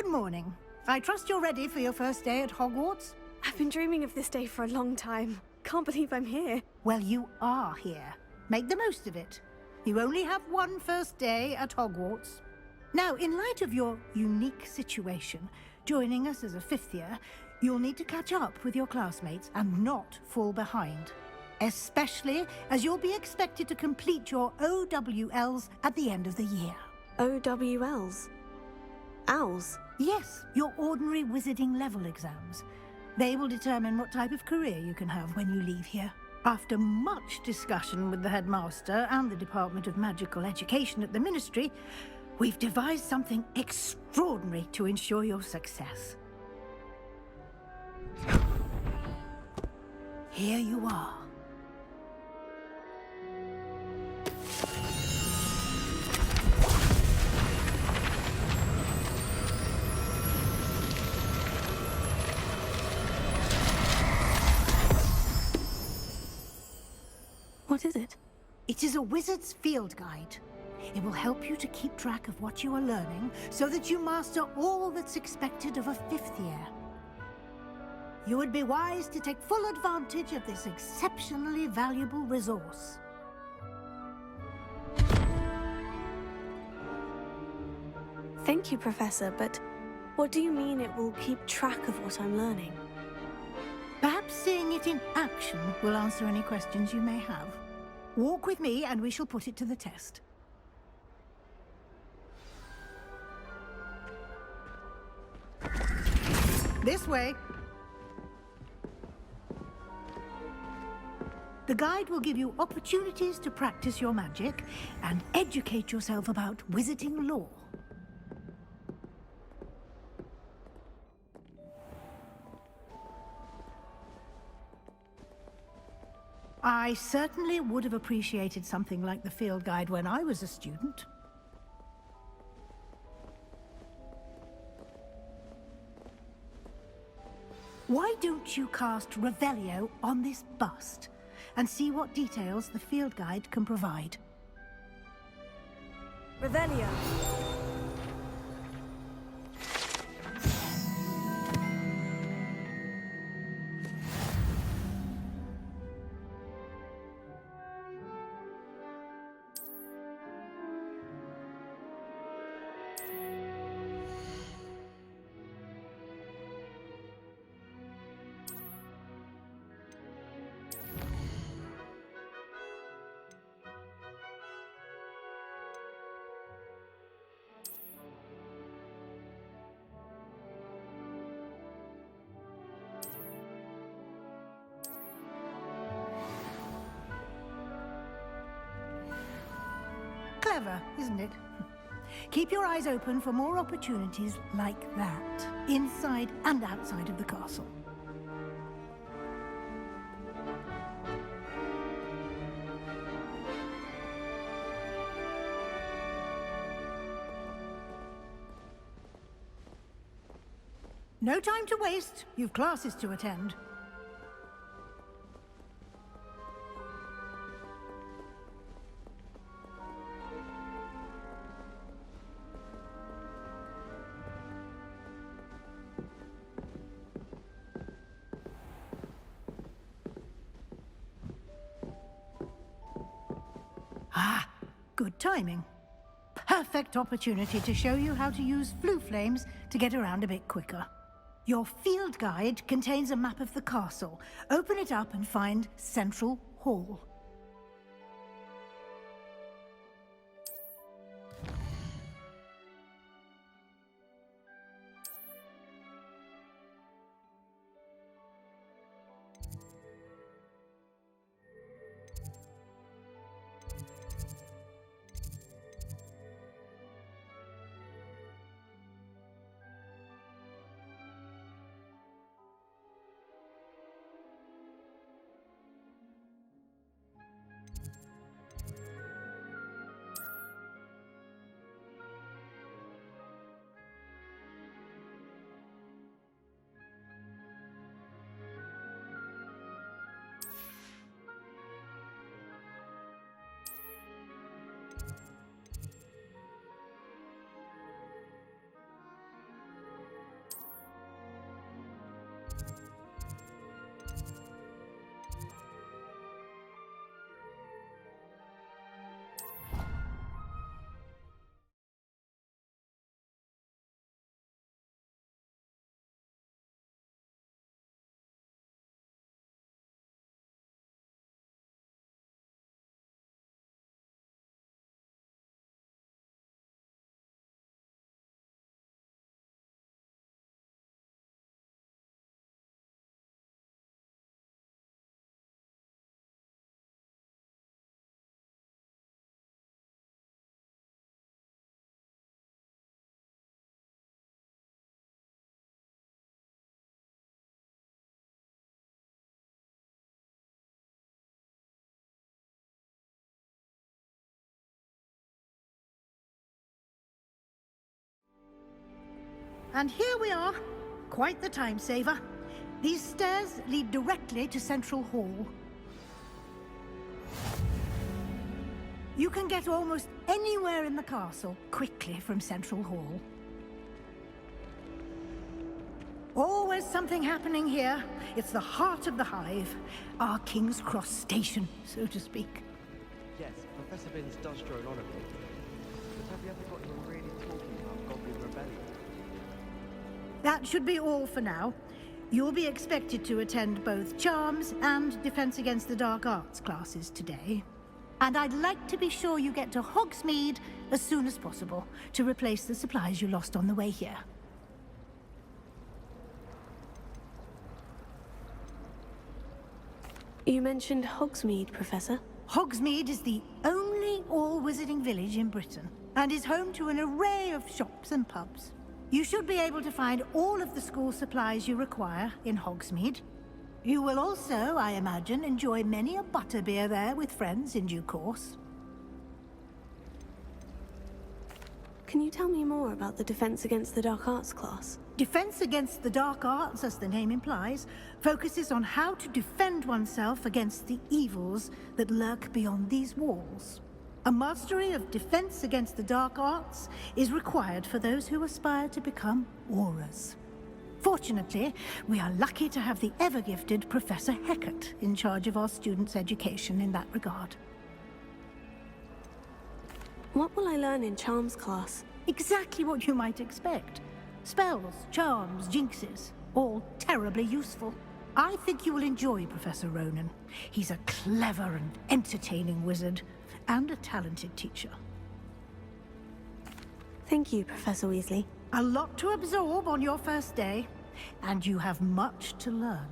Good morning. I trust you're ready for your first day at Hogwarts? I've been dreaming of this day for a long time. Can't believe I'm here. Well, you are here. Make the most of it. You only have one first day at Hogwarts. Now, in light of your unique situation, joining us as a fifth year, you'll need to catch up with your classmates and not fall behind. Especially as you'll be expected to complete your OWLs at the end of the year. OWLs? Owls? Yes, your ordinary wizarding level exams. They will determine what type of career you can have when you leave here. After much discussion with the headmaster and the Department of Magical Education at the Ministry, we've devised something extraordinary to ensure your success. Here you are. What is it? It is a wizard's field guide. It will help you to keep track of what you are learning so that you master all that's expected of a fifth year. You would be wise to take full advantage of this exceptionally valuable resource. Thank you, Professor, but what do you mean it will keep track of what I'm learning? Perhaps seeing it in action will answer any questions you may have. Walk with me and we shall put it to the test. This way. The guide will give you opportunities to practice your magic and educate yourself about wizarding lore. I certainly would have appreciated something like the field guide when I was a student. Why don't you cast Revelio on this bust and see what details the field guide can provide? Revelio. Clever, isn't it? Keep your eyes open for more opportunities like that, inside and outside of the castle. No time to waste. You've classes to attend. Ah, good timing. Perfect opportunity to show you how to use flue flames to get around a bit quicker. Your field guide contains a map of the castle. Open it up and find Central Hall. and here we are. Quite the time saver. These stairs lead directly to Central Hall. You can get almost anywhere in the castle quickly from Central Hall. Always something happening here. It's the heart of the hive. Our King's Cross station, so to speak. Yes, Professor Binns does drone on a bit. But have you ever got him really talking about Goblin Rebellion? That should be all for now. You'll be expected to attend both Charms and Defense Against the Dark Arts classes today. And I'd like to be sure you get to Hogsmeade as soon as possible to replace the supplies you lost on the way here. You mentioned Hogsmeade, Professor. Hogsmeade is the only all-wizarding village in Britain and is home to an array of shops and pubs. You should be able to find all of the school supplies you require in Hogsmeade. You will also, I imagine, enjoy many a butterbeer there with friends in due course. Can you tell me more about the Defense Against the Dark Arts class? Defense Against the Dark Arts, as the name implies, focuses on how to defend oneself against the evils that lurk beyond these walls. A mastery of Defense Against the Dark Arts is required for those who aspire to become Aurors. Fortunately, we are lucky to have the ever-gifted Professor Hecat in charge of our students' education in that regard. What will I learn in Charms class? Exactly what you might expect. Spells, charms, jinxes, all terribly useful. I think you will enjoy Professor Ronan. He's a clever and entertaining wizard, and a talented teacher. Thank you, Professor Weasley. A lot to absorb on your first day, and you have much to learn.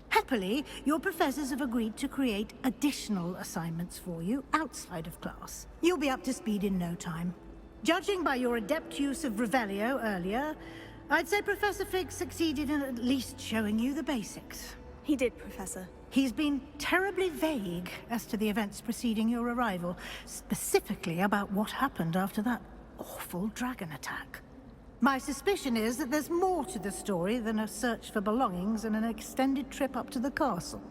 Happily, your professors have agreed to create additional assignments for you outside of class. You'll be up to speed in no time. Judging by your adept use of Revelio earlier, I'd say Professor Fig succeeded in at least showing you the basics. He did, Professor. He's been terribly vague as to the events preceding your arrival, specifically about what happened after that awful dragon attack. My suspicion is that there's more to the story than a search for belongings and an extended trip up to the castle.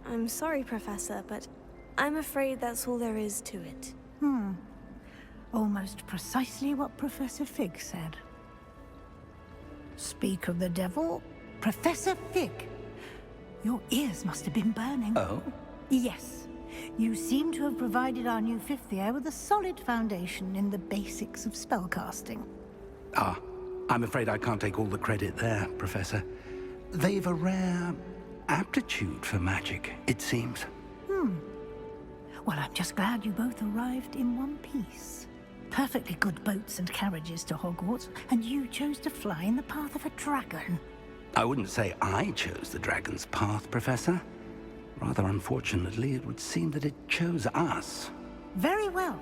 I'm sorry, Professor, but I'm afraid that's all there is to it. Almost precisely what Professor Fig said. Speak of the devil, Professor Fig. Your ears must have been burning. Oh? Yes. You seem to have provided our new fifth year with a solid foundation in the basics of spellcasting. Ah, I'm afraid I can't take all the credit there, Professor. They've a rare aptitude for magic, it seems. Well, I'm just glad you both arrived in one piece. Perfectly good boats and carriages to Hogwarts, and you chose to fly in the path of a dragon. I wouldn't say I chose the dragon's path, Professor. Rather unfortunately, it would seem that it chose us. Very well.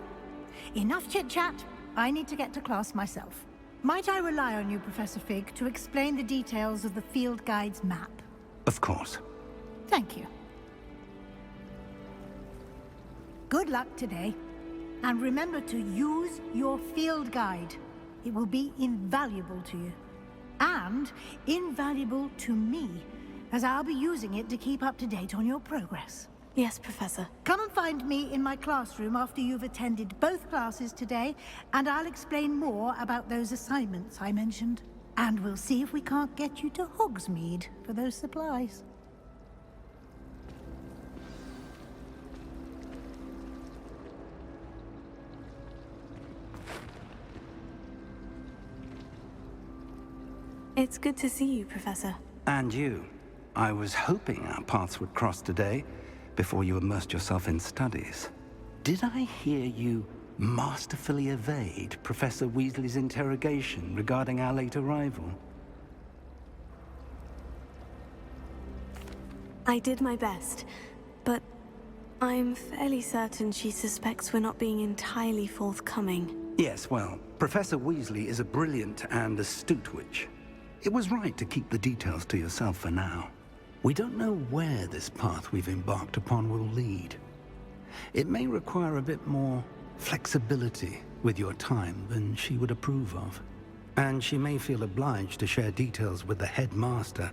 Enough chit-chat. I need to get to class myself. Might I rely on you, Professor Fig, to explain the details of the field guide's map? Of course. Thank you. Good luck today. And remember to use your field guide. It will be invaluable to you. And invaluable to me, as I'll be using it to keep up to date on your progress. Yes, Professor. Come and find me in my classroom after you've attended both classes today, and I'll explain more about those assignments I mentioned. And we'll see if we can't get you to Hogsmeade for those supplies. It's good to see you, Professor. And you. I was hoping our paths would cross today, before you immersed yourself in studies. Did I hear you masterfully evade Professor Weasley's interrogation regarding our late arrival? I did my best, but I'm fairly certain she suspects we're not being entirely forthcoming. Yes, well, Professor Weasley is a brilliant and astute witch. it was right to keep the details to yourself for now. We don't know where this path we've embarked upon will lead. It may require a bit more flexibility with your time than she would approve of. And she may feel obliged to share details with the headmaster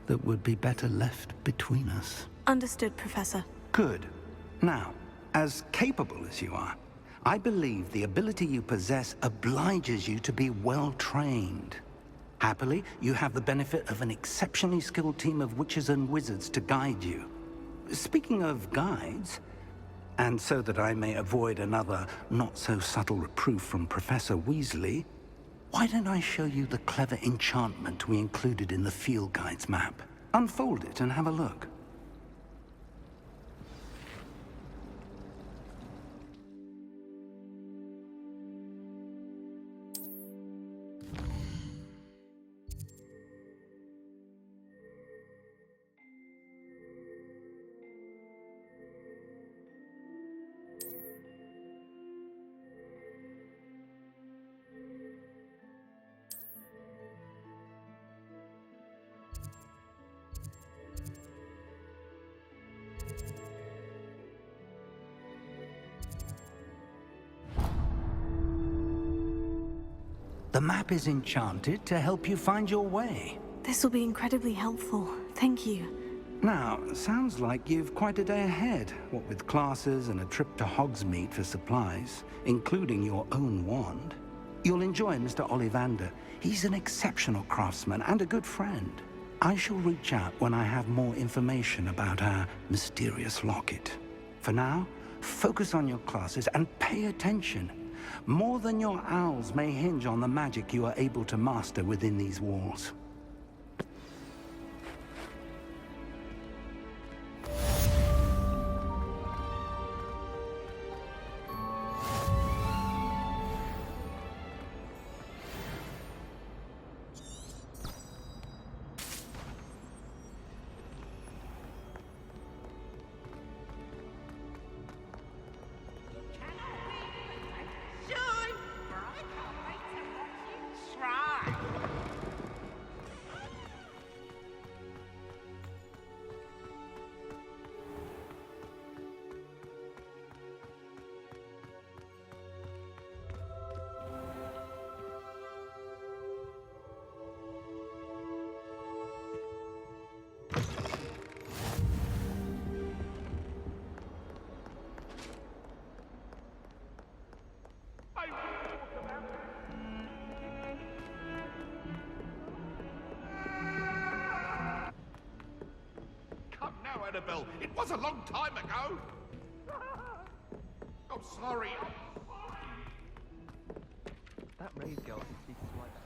that would be better left between us. Understood, Professor. Good. Now, as capable as you are, I believe the ability you possess obliges you to be well-trained. Happily, you have the benefit of an exceptionally skilled team of witches and wizards to guide you. Speaking of guides, and so that I may avoid another not-so-subtle reproof from Professor Weasley, why don't I show you the clever enchantment we included in the field guide's map? Unfold it and have a look. The map is enchanted to help you find your way. This will be incredibly helpful. Thank you. Now, sounds like you've quite a day ahead, what with classes and a trip to Hogsmeade for supplies, including your own wand. You'll enjoy Mr. Ollivander. He's an exceptional craftsman and a good friend. I shall reach out when I have more information about our mysterious locket. For now, focus on your classes and pay attention. More than your owls may hinge on the magic you are able to master within these walls. Annabelle. It was a long time ago. I'm sorry. That raid girl can speak like that.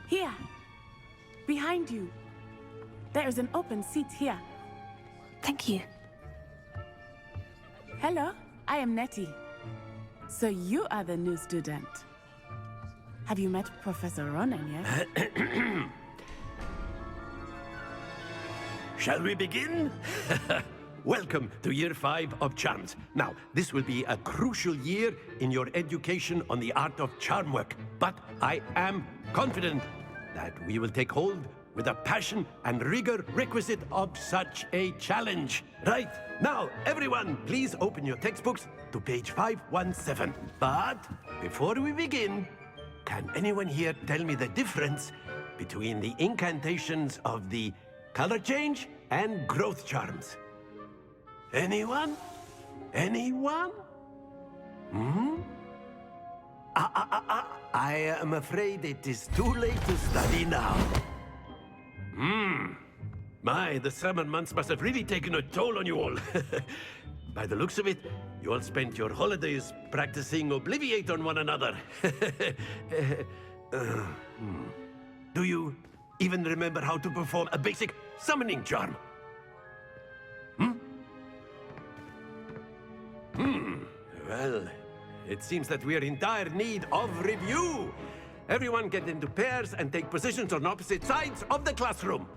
Here, behind you. There is an open seat here. Thank you. Hello, I am Nettie. So you are the new student. Have you met Professor Ronan yet? Shall we begin? Welcome to Year 5 of Charms. Now, this will be a crucial year in your education on the art of charm work. But I am confident that we will take hold with the passion and rigor requisite of such a challenge. Right, now, everyone, please open your textbooks to page 517. But before we begin, can anyone here tell me the difference between the incantations of the color change and growth charms? Anyone? Anyone? I am afraid it is too late to study now. My, the summer months must have really taken a toll on you all. By the looks of it, you all spent your holidays practicing Obliviate on one another. Do you even remember how to perform a basic summoning charm? Well, it seems that we are in dire need of review. Everyone get into pairs and take positions on opposite sides of the classroom.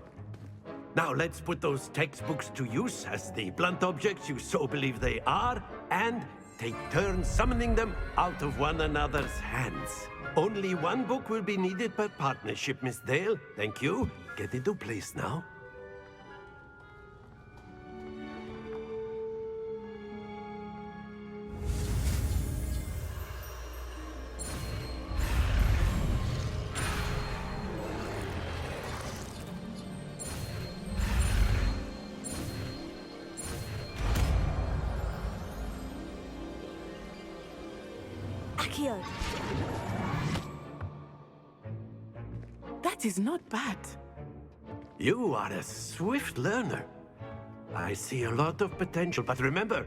Now let's put those textbooks to use as the blunt objects you so believe they are, and take turns summoning them out of one another's hands. Only one book will be needed per partnership, Miss Dale. Thank you. Get into place now. Akio, That is not bad. You are a swift learner. I see a lot of potential, but remember,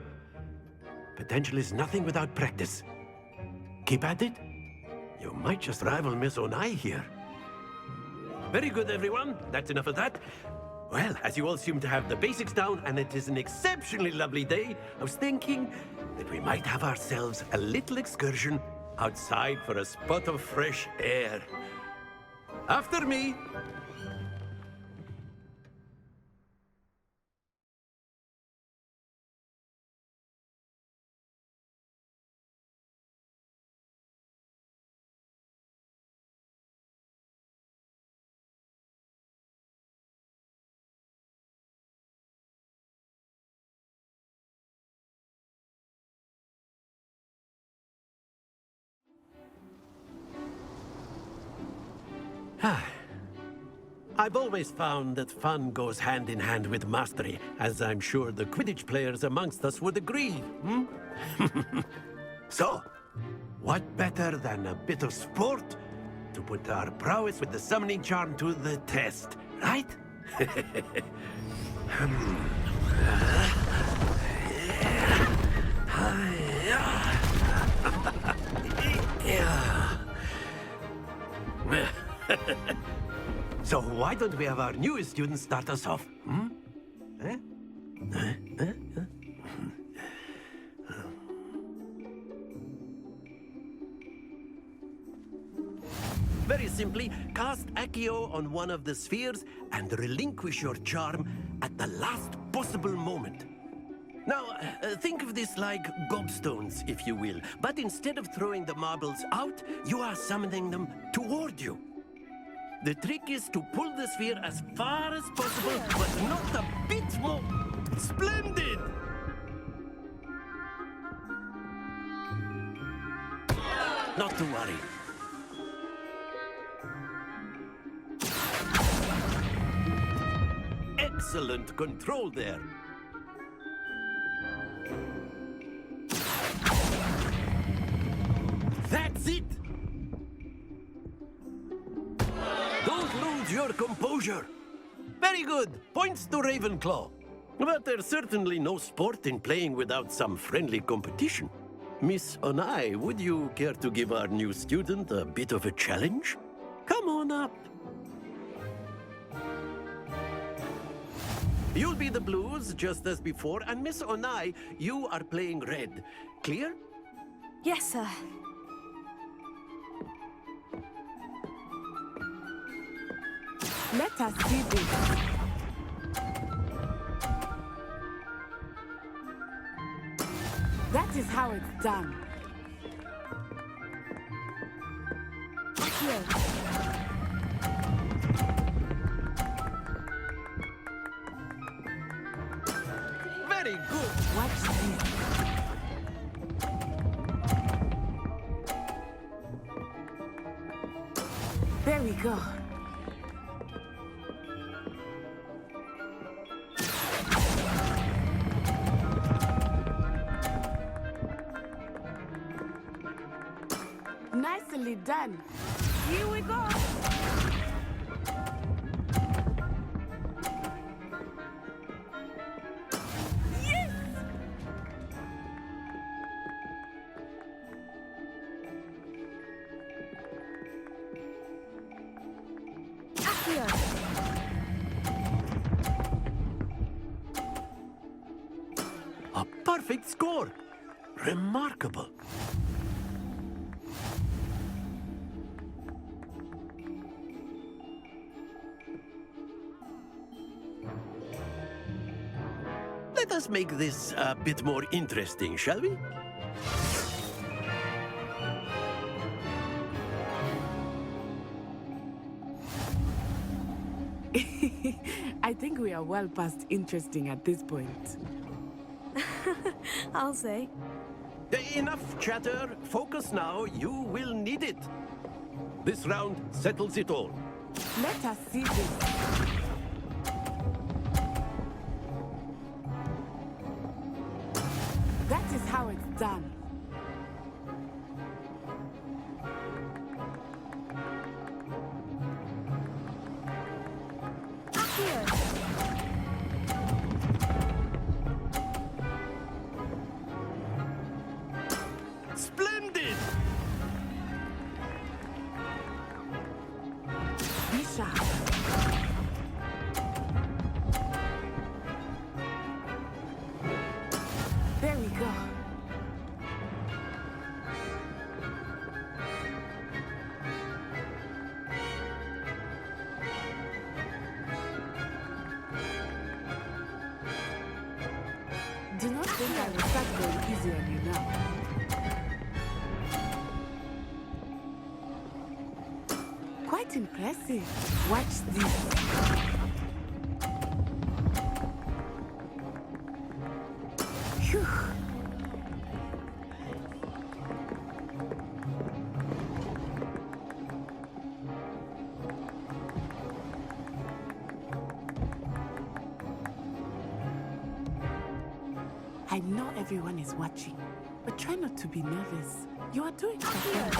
potential is nothing without practice. Keep at it. You might just rival Miss Onai here. Very good, everyone. That's enough of that. Well, as you all seem to have the basics down, and it is an exceptionally lovely day, I was thinking that we might have ourselves a little excursion outside for a spot of fresh air. After me. I've always found that fun goes hand in hand with mastery, as I'm sure the Quidditch players amongst us would agree, hmm? So, what better than a bit of sport to put our prowess with the summoning charm to the test, right? So why don't we have our newest student start us off? Hmm? Eh? Very simply, cast Accio on one of the spheres and relinquish your charm at the last possible moment. Now, think of this like gobstones, if you will. But instead of throwing the marbles out, you are summoning them toward you. The trick is to pull the sphere as far as possible, but not a bit more. Splendid! Not to worry. Excellent control there. That's it! Don't lose your composure. Very good. Points to Ravenclaw. But there's certainly no sport in playing without some friendly competition. Miss Onai, would you care to give our new student a bit of a challenge? Come on up. You'll be the blues, just as before, and Miss Onai, you are playing red. Clear? yes, sir. Let us see this. That is how it's done. Akio, Very good. Watch this. There we go. Nicely done. Here we go. Yes! Akio, A perfect score. Remarkable. Let's make this a bit more interesting, shall we? I think we are well past interesting at this point. I'll say. Enough chatter. Focus now. You will need it. This round settles it all. Let us see this. That is how it's done. Splendid! Be sharp. There we go. Do not think I will start going easy on you now. Quite impressive. Watch this. Phew. I know everyone is watching, but try not to be nervous. You are doing okay.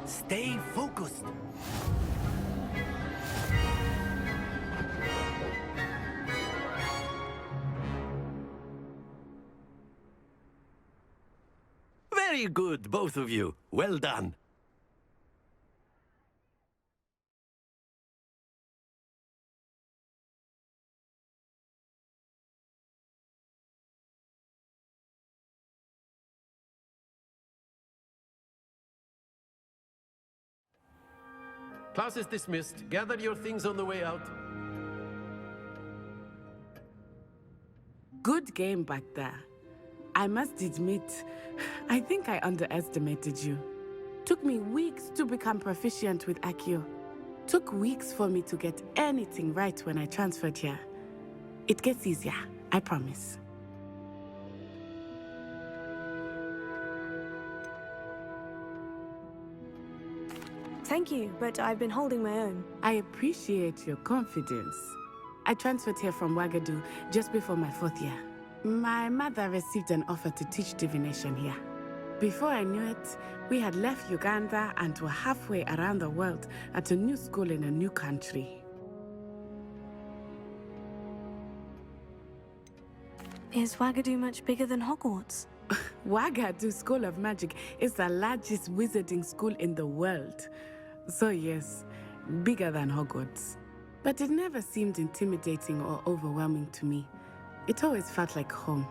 Stay focused. Very good, both of you. Well done. Class is dismissed. Gather your things on the way out. Good game back there. I must admit, I think I underestimated you. Took me weeks to become proficient with Accio. Took weeks for me to get anything right when I transferred here. It gets easier, I promise. Thank you, but I've been holding my own. I appreciate your confidence. I transferred here from Wagadu just before my 4th year. My mother received an offer to teach divination here. Before I knew it, we had left Uganda and were halfway around the world at a new school in a new country. Is Wagadu much bigger than Hogwarts? Wagadu School of Magic is the largest wizarding school in the world. So yes, bigger than Hogwarts. But it never seemed intimidating or overwhelming to me. It always felt like home.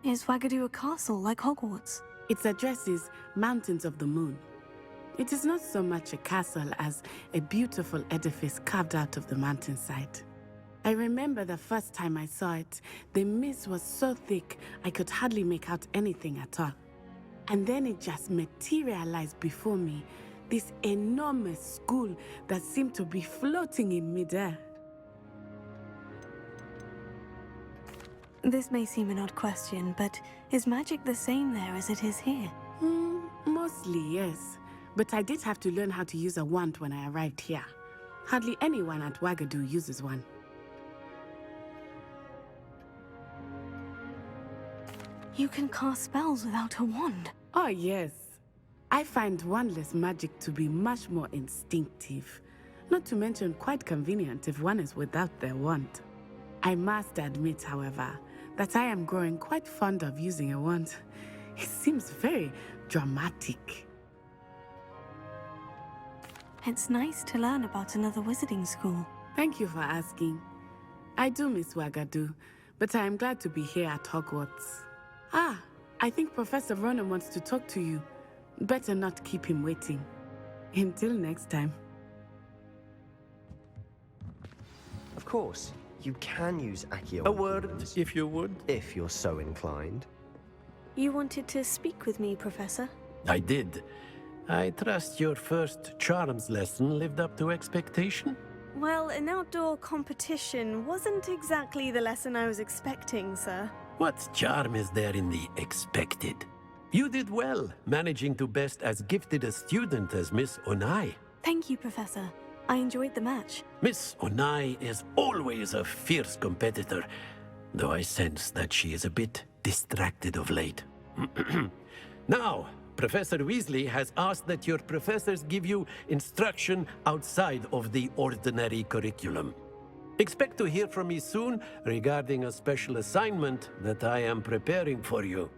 Is Wagadu a castle like Hogwarts? Its address is Mountains of the Moon. It is not so much a castle as a beautiful edifice carved out of the mountainside. I remember the first time I saw it, the mist was so thick I could hardly make out anything at all. And then it just materialized before me, this enormous school that seemed to be floating in midair. This may seem an odd question, but is magic the same there as it is here? Mostly, yes. But I did have to learn how to use a wand when I arrived here. Hardly anyone at Wagadu uses one. You can cast spells without a wand. Oh, yes. I find wandless magic to be much more instinctive. Not to mention quite convenient if one is without their wand. I must admit, however, that I am growing quite fond of using a wand. It seems very dramatic. It's nice to learn about another wizarding school. Thank you for asking. I do miss Wagadu, but I am glad to be here at Hogwarts. Ah, I think Professor Ronan wants to talk to you. Better not keep him waiting. Until next time. Of course, you can use Accio. A word, if you would. If you're so inclined. You wanted to speak with me, Professor? I did. I trust your first charms lesson lived up to expectation? Well, an outdoor competition wasn't exactly the lesson I was expecting, sir. What charm is there in the expected? You did well, managing to best as gifted a student as Miss Onai. Thank you, Professor. I enjoyed the match. Miss Onai is always a fierce competitor, though I sense that she is a bit distracted of late. Now, Professor Weasley has asked that your professors give you instruction outside of the ordinary curriculum. Expect to hear from me soon regarding a special assignment that I am preparing for you.